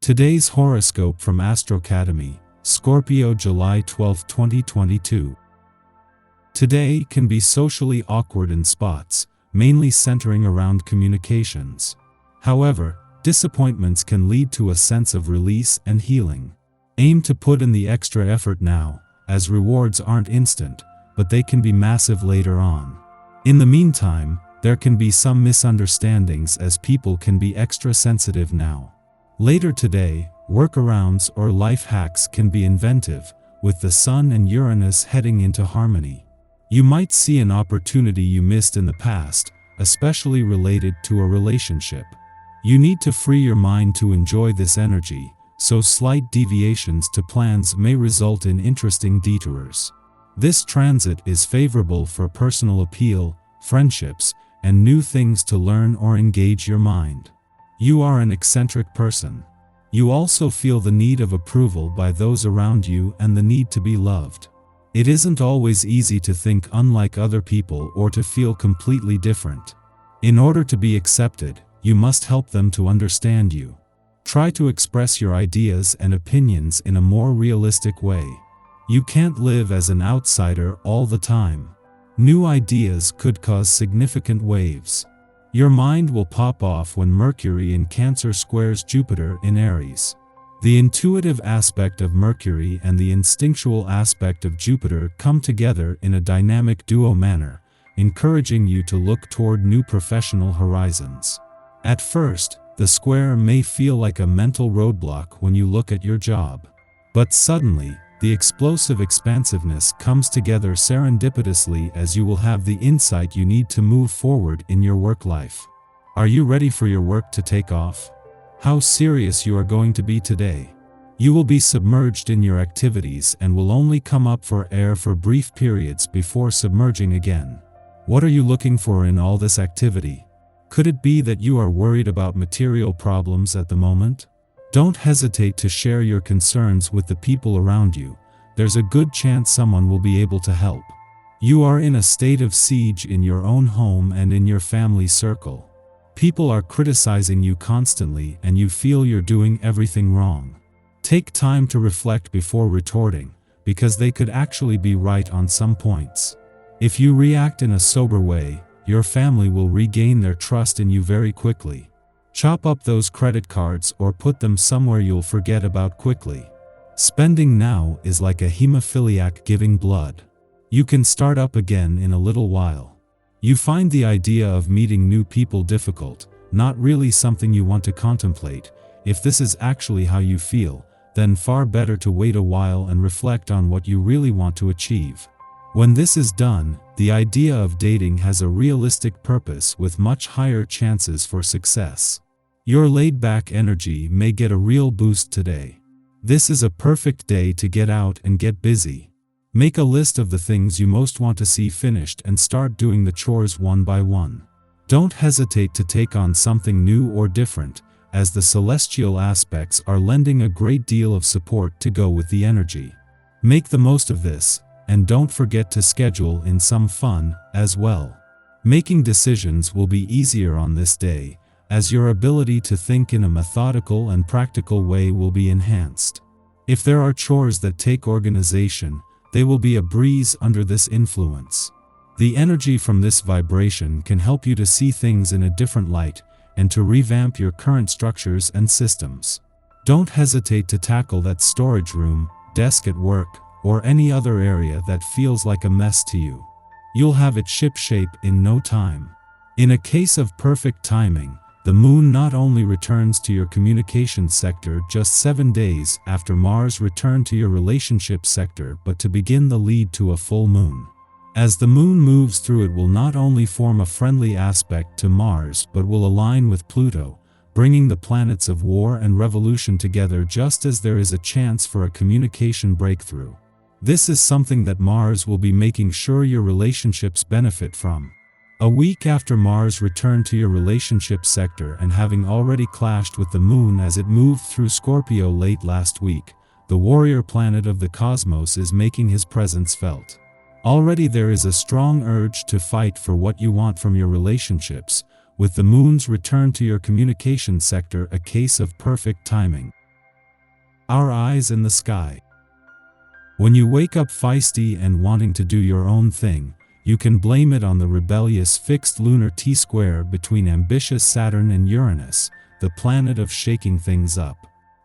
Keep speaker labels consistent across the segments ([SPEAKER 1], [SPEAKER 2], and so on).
[SPEAKER 1] Today's horoscope from Astrocademy, Scorpio July 12, 2022. Today can be socially awkward in spots, mainly centering around communications. However, disappointments can lead to a sense of release and healing. Aim to put in the extra effort now, as rewards aren't instant, but they can be massive later on. In the meantime, there can be some misunderstandings as people can be extra sensitive now. Later today, workarounds or life hacks can be inventive, with the Sun and Uranus heading into harmony. You might see an opportunity you missed in the past, especially related to a relationship. You need to free your mind to enjoy this energy, so slight deviations to plans may result in interesting detours. This transit is favorable for personal appeal, friendships, and new things to learn or engage your mind. You are an eccentric person. You also feel the need of approval by those around you and the need to be loved. It isn't always easy to think unlike other people or to feel completely different. In order to be accepted, you must help them to understand you. Try to express your ideas and opinions in a more realistic way. You can't live as an outsider all the time. New ideas could cause significant waves. Your mind will pop off when Mercury in Cancer squares Jupiter in Aries. The intuitive aspect of Mercury and the instinctual aspect of Jupiter come together in a dynamic duo manner, encouraging you to look toward new professional horizons. At first, the square may feel like a mental roadblock when you look at your job. But suddenly, the explosive expansiveness comes together serendipitously as you will have the insight you need to move forward in your work life. Are you ready for your work to take off? How serious you are going to be today? You will be submerged in your activities and will only come up for air for brief periods before submerging again. What are you looking for in all this activity? Could it be that you are worried about material problems at the moment? Don't hesitate to share your concerns with the people around you. There's a good chance someone will be able to help. You are in a state of siege in your own home and in your family circle. People are criticizing you constantly and you feel you're doing everything wrong. Take time to reflect before retorting, because they could actually be right on some points. If you react in a sober way, your family will regain their trust in you very quickly. Chop up those credit cards or put them somewhere you'll forget about quickly. Spending now is like a hemophiliac giving blood. You can start up again in a little while. You find the idea of meeting new people difficult, not really something you want to contemplate. If this is actually how you feel, then far better to wait a while and reflect on what you really want to achieve. When this is done, the idea of dating has a realistic purpose with much higher chances for success. Your laid-back energy may get a real boost today. This is a perfect day to get out and get busy. Make a list of the things you most want to see finished and start doing the chores one by one. Don't hesitate to take on something new or different, as the celestial aspects are lending a great deal of support to go with the energy. Make the most of this, and don't forget to schedule in some fun as well. Making decisions will be easier on this day, as your ability to think in a methodical and practical way will be enhanced. If there are chores that take organization, they will be a breeze under this influence. The energy from this vibration can help you to see things in a different light and to revamp your current structures and systems. Don't hesitate to tackle that storage room, desk at work, or any other area that feels like a mess to you. You'll have it shipshape in no time. In a case of perfect timing, the moon not only returns to your communications sector just 7 days after Mars returned to your relationship sector, but to begin the lead to a full moon. As the moon moves through, it will not only form a friendly aspect to Mars but will align with Pluto, bringing the planets of war and revolution together just as there is a chance for a communication breakthrough. This is something that Mars will be making sure your relationships benefit from. A week after Mars returned to your relationship sector and having already clashed with the moon as it moved through Scorpio late last week, the warrior planet of the cosmos is making his presence felt. Already there is a strong urge to fight for what you want from your relationships, with the moon's return to your communication sector a case of perfect timing. Our eyes in the sky. When you wake up feisty and wanting to do your own thing, you can blame it on the rebellious fixed lunar T-square between ambitious Saturn and Uranus, the planet of shaking things up.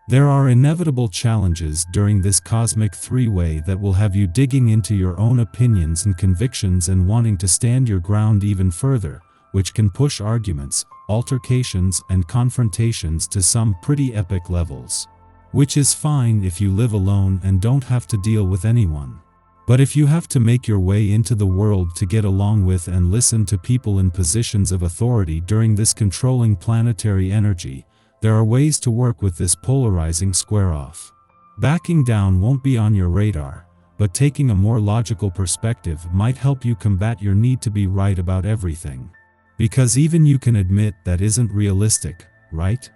[SPEAKER 1] There are inevitable challenges during this cosmic three-way that will have you digging into your own opinions and convictions and wanting to stand your ground even further, which can push arguments, altercations, and confrontations to some pretty epic levels. Which is fine if you live alone and don't have to deal with anyone. But if you have to make your way into the world to get along with and listen to people in positions of authority during this controlling planetary energy, there are ways to work with this polarizing square-off. Backing down won't be on your radar, but taking a more logical perspective might help you combat your need to be right about everything. Because even you can admit that isn't realistic, right?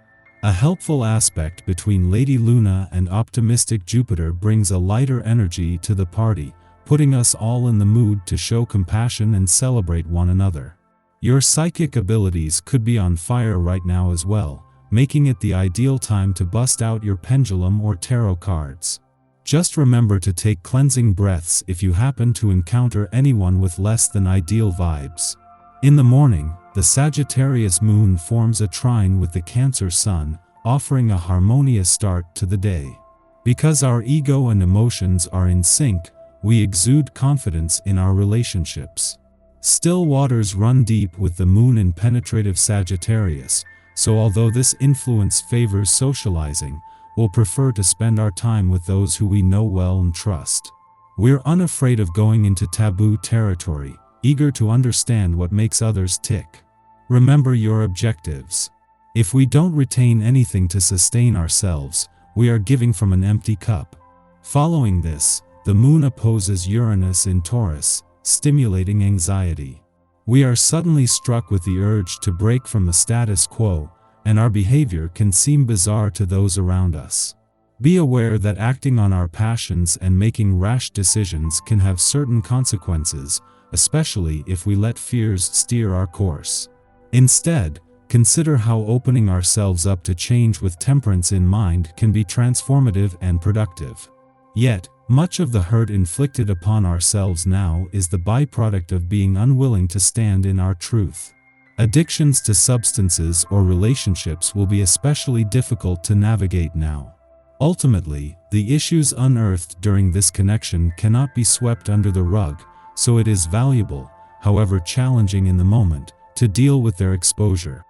[SPEAKER 1] A helpful aspect between Lady Luna and optimistic Jupiter brings a lighter energy to the party, putting us all in the mood to show compassion and celebrate one another. Your psychic abilities could be on fire right now as well, making it the ideal time to bust out your pendulum or tarot cards. Just remember to take cleansing breaths if you happen to encounter anyone with less than ideal vibes. In the morning, the Sagittarius moon forms a trine with the Cancer sun, offering a harmonious start to the day. Because our ego and emotions are in sync, we exude confidence in our relationships. Still waters run deep with the moon in penetrative Sagittarius, so although this influence favors socializing, we'll prefer to spend our time with those who we know well and trust. We're unafraid of going into taboo territory, eager to understand what makes others tick. Remember your objectives. If we don't retain anything to sustain ourselves, we are giving from an empty cup. Following this, the moon opposes Uranus in Taurus, stimulating anxiety. We are suddenly struck with the urge to break from the status quo, and our behavior can seem bizarre to those around us. Be aware that acting on our passions and making rash decisions can have certain consequences, especially if we let fears steer our course. Instead, consider how opening ourselves up to change with temperance in mind can be transformative and productive. Yet, much of the hurt inflicted upon ourselves now is the byproduct of being unwilling to stand in our truth. Addictions to substances or relationships will be especially difficult to navigate now. Ultimately, the issues unearthed during this connection cannot be swept under the rug, so it is valuable, however challenging in the moment, to deal with their exposure.